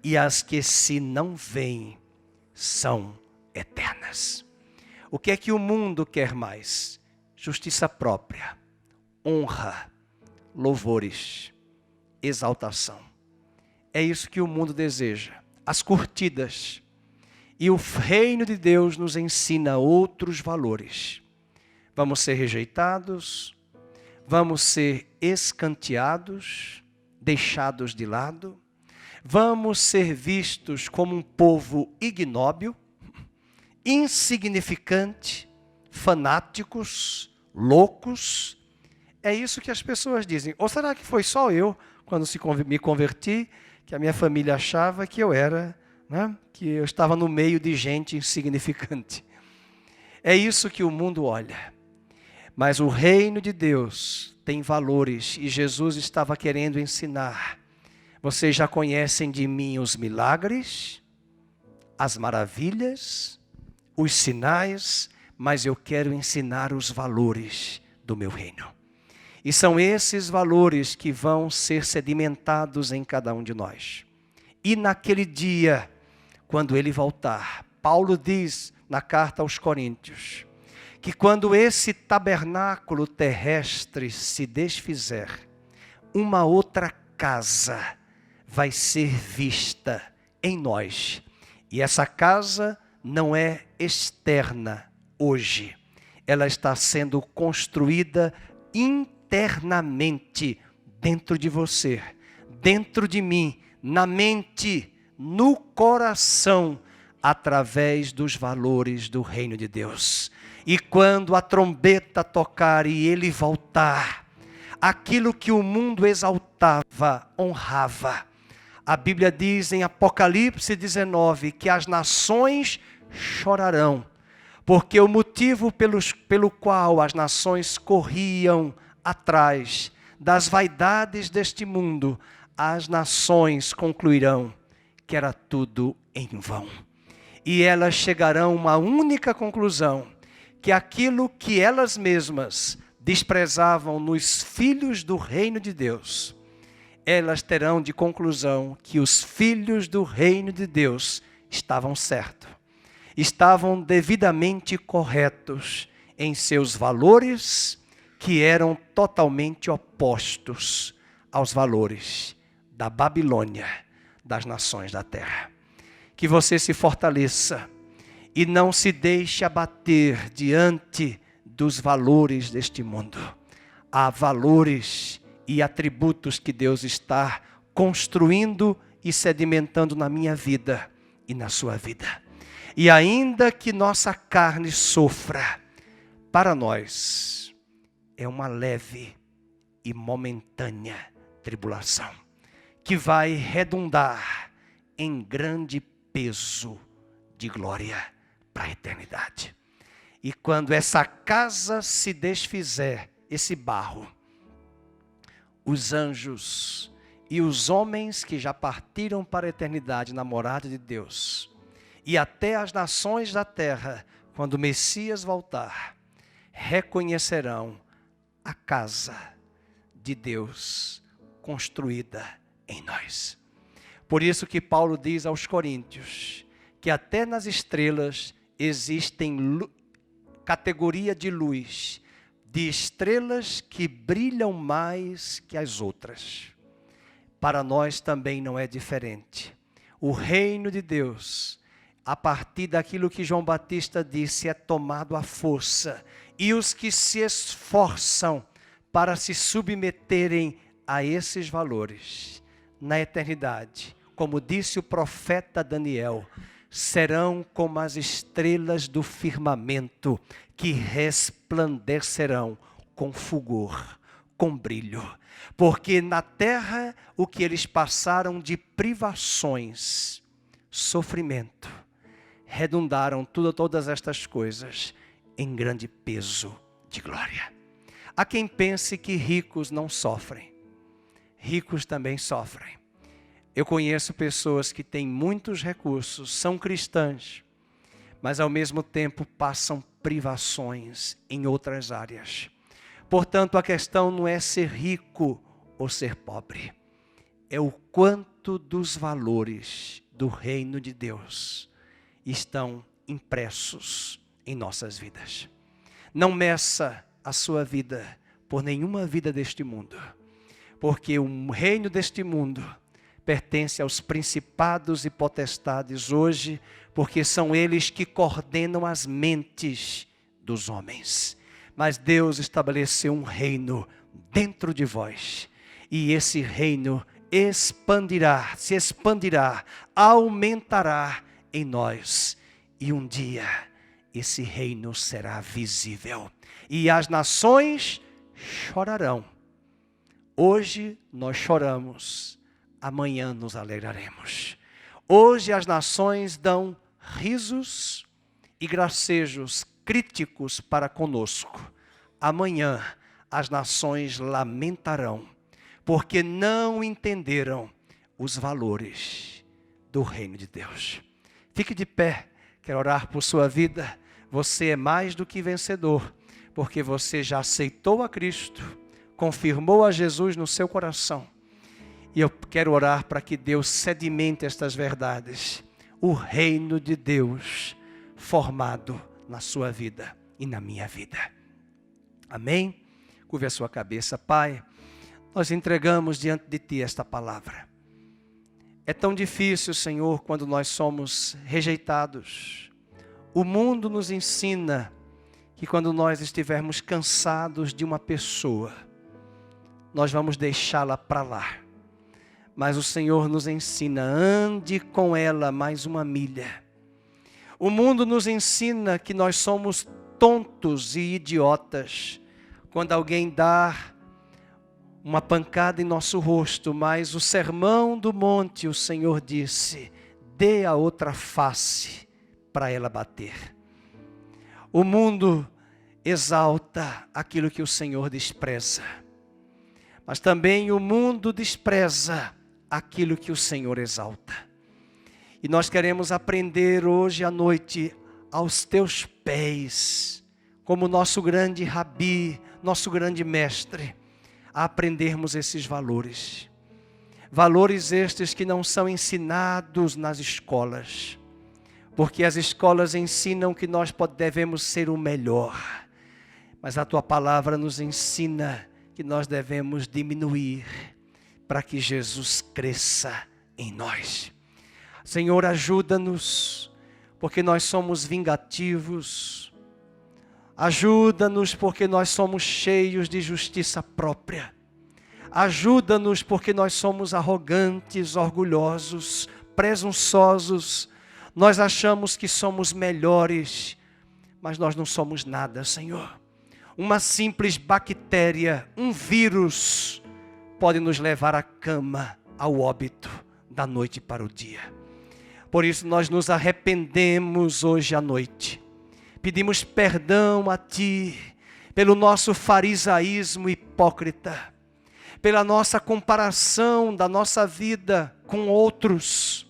e as que se não veem são eternas. O que é que o mundo quer mais? Justiça própria, honra, louvores, exaltação. É isso que o mundo deseja, as curtidas. E o reino de Deus nos ensina outros valores. Vamos ser rejeitados, vamos ser escanteados, deixados de lado, vamos ser vistos como um povo ignóbil, insignificante, fanáticos, loucos. É isso que as pessoas dizem. Ou será que foi só eu, quando me converti, que a minha família achava que eu era, que eu estava no meio de gente insignificante? É isso que o mundo olha. Mas o reino de Deus tem valores e Jesus estava querendo ensinar. Vocês já conhecem de mim os milagres, as maravilhas, os sinais, mas eu quero ensinar os valores do meu reino. E são esses valores que vão ser sedimentados em cada um de nós. E naquele dia, quando ele voltar, Paulo diz na carta aos Coríntios, que quando esse tabernáculo terrestre se desfizer, uma outra casa vai ser vista em nós. E essa casa não é externa hoje. Ela está sendo construída internamente dentro de você, dentro de mim, na mente, no coração, através dos valores do reino de Deus. E quando a trombeta tocar e ele voltar, aquilo que o mundo exaltava, honrava. A Bíblia diz em Apocalipse 19 que as nações chorarão, porque o motivo pelo qual as nações corriam atrás das vaidades deste mundo, as nações concluirão que era tudo em vão. E elas chegarão a uma única conclusão, que aquilo que elas mesmas desprezavam nos filhos do reino de Deus, elas terão de conclusão que os filhos do reino de Deus estavam certos, estavam devidamente corretos em seus valores, que eram totalmente opostos aos valores da Babilônia, das nações da terra. Que você se fortaleça e não se deixe abater diante dos valores deste mundo. Há valores e atributos que Deus está construindo e sedimentando na minha vida e na sua vida. E ainda que nossa carne sofra, para nós é uma leve e momentânea tribulação, que vai redundar em grande peso de glória para a eternidade. E quando essa casa se desfizer, esse barro, os anjos e os homens que já partiram para a eternidade na morada de Deus, e até as nações da terra, quando o Messias voltar, reconhecerão a casa de Deus construída em nós. Por isso que Paulo diz aos Coríntios, que até nas estrelas existem categoria de luz, de estrelas que brilham mais que as outras. Para nós também não é diferente. O reino de Deus, a partir daquilo que João Batista disse, é tomado à força. E os que se esforçam para se submeterem a esses valores, na eternidade, como disse o profeta Daniel, serão como as estrelas do firmamento, que resplandecerão com fulgor, com brilho. Porque na terra o que eles passaram de privações, sofrimento, redundaram todas estas coisas em grande peso de glória. Há quem pense que ricos não sofrem. Ricos também sofrem. Eu conheço pessoas que têm muitos recursos, são cristãs, mas ao mesmo tempo passam privações em outras áreas. Portanto, a questão não é ser rico ou ser pobre. É o quanto dos valores do reino de Deus estão impressos em nossas vidas. Não meça a sua vida por nenhuma vida deste mundo, porque o reino deste mundo pertence aos principados e potestades hoje, porque são eles que coordenam as mentes dos homens. Mas Deus estabeleceu um reino dentro de vós, e esse reino se expandirá, aumentará em nós, e um dia esse reino será visível, e as nações chorarão. Hoje nós choramos, amanhã nos alegraremos. Hoje as nações dão risos e gracejos críticos para conosco. Amanhã as nações lamentarão, porque não entenderam os valores do reino de Deus. Fique de pé, quero orar por sua vida. Você é mais do que vencedor, porque você já aceitou a Cristo, confirmou a Jesus no seu coração. E eu quero orar para que Deus sedimente estas verdades. O reino de Deus formado na sua vida e na minha vida. Amém? Curve a sua cabeça. Pai, nós entregamos diante de Ti esta palavra. É tão difícil, Senhor, quando nós somos rejeitados. O mundo nos ensina que quando nós estivermos cansados de uma pessoa, nós vamos deixá-la para lá. Mas o Senhor nos ensina, ande com ela mais uma milha. O mundo nos ensina que nós somos tontos e idiotas quando alguém dá uma pancada em nosso rosto, mas o sermão do monte, o Senhor disse, dê a outra face para ela bater. O mundo exalta aquilo que o Senhor despreza, mas também o mundo despreza aquilo que o Senhor exalta. E nós queremos aprender hoje à noite aos teus pés, como nosso grande rabi, nosso grande mestre, a aprendermos esses valores. Valores estes que não são ensinados nas escolas, porque as escolas ensinam que nós devemos ser o melhor, mas a tua palavra nos ensina que nós devemos diminuir para que Jesus cresça em nós. Senhor, ajuda-nos, porque nós somos vingativos. Ajuda-nos, porque nós somos cheios de justiça própria. Ajuda-nos, porque nós somos arrogantes, orgulhosos, presunçosos. Nós achamos que somos melhores, mas nós não somos nada, Senhor. Uma simples bactéria, um vírus, pode nos levar à cama, ao óbito, da noite para o dia. Por isso nós nos arrependemos hoje à noite. Pedimos perdão a Ti, pelo nosso farisaísmo hipócrita. pela nossa comparação da nossa vida com outros,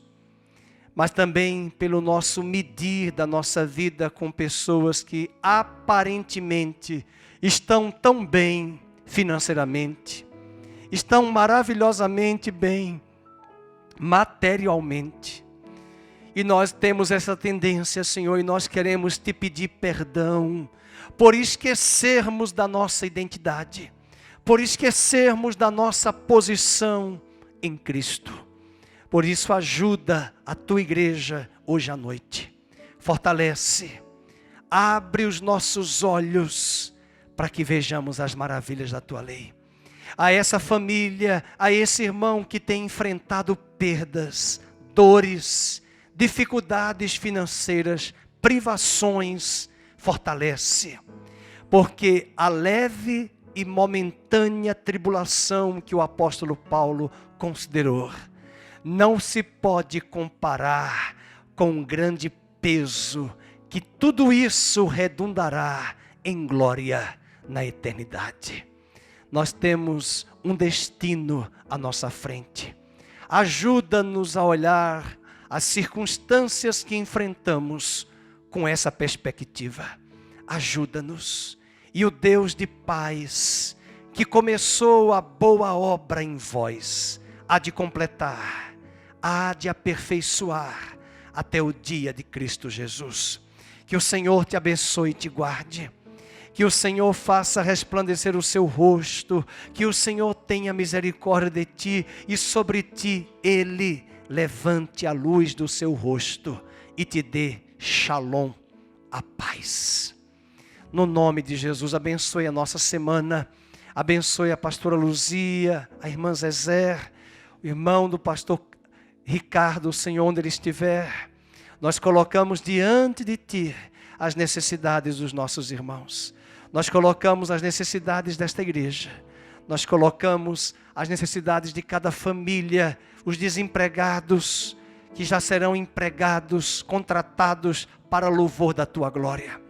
mas também pelo nosso medir da nossa vida com pessoas que aparentemente estão tão bem financeiramente, estão maravilhosamente bem materialmente. E nós temos essa tendência, Senhor, e nós queremos te pedir perdão por esquecermos da nossa identidade, por esquecermos da nossa posição em Cristo. Por isso, ajuda a tua igreja hoje à noite. Fortalece, abre os nossos olhos para que vejamos as maravilhas da tua lei. A essa família, a esse irmão que tem enfrentado perdas, dores, dificuldades financeiras, privações, fortalece. Porque a leve e momentânea tribulação que o apóstolo Paulo considerou, não se pode comparar com o grande peso que tudo isso redundará em glória na eternidade. Nós temos um destino à nossa frente. Ajuda-nos a olhar as circunstâncias que enfrentamos com essa perspectiva. Ajuda-nos. E o Deus de paz, que começou a boa obra em vós, há de completar, há de aperfeiçoar até o dia de Cristo Jesus. Que o Senhor te abençoe e te guarde. Que o Senhor faça resplandecer o seu rosto, que o Senhor tenha misericórdia de ti e sobre ti Ele levante a luz do seu rosto e te dê shalom, a paz. No nome de Jesus, abençoe a nossa semana, abençoe a pastora Luzia, a irmã Zezé, o irmão do pastor Ricardo, Senhor, onde ele estiver. Nós colocamos diante de ti as necessidades dos nossos irmãos. Nós colocamos as necessidades desta igreja. Nós colocamos as necessidades de cada família, os desempregados que já serão empregados, contratados para louvor da tua glória.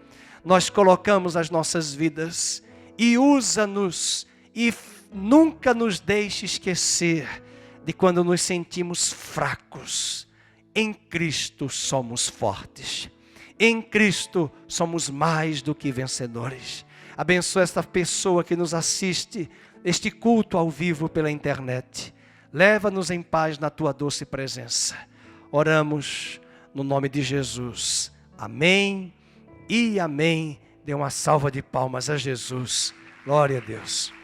Nós colocamos as nossas vidas e usa-nos e nunca nos deixe esquecer de quando nos sentimos fracos. Em Cristo somos fortes. Em Cristo somos mais do que vencedores. Abençoa esta pessoa que nos assiste, este culto ao vivo pela internet. Leva-nos em paz na tua doce presença. Oramos no nome de Jesus. Amém e amém. Dê uma salva de palmas a Jesus. Glória a Deus.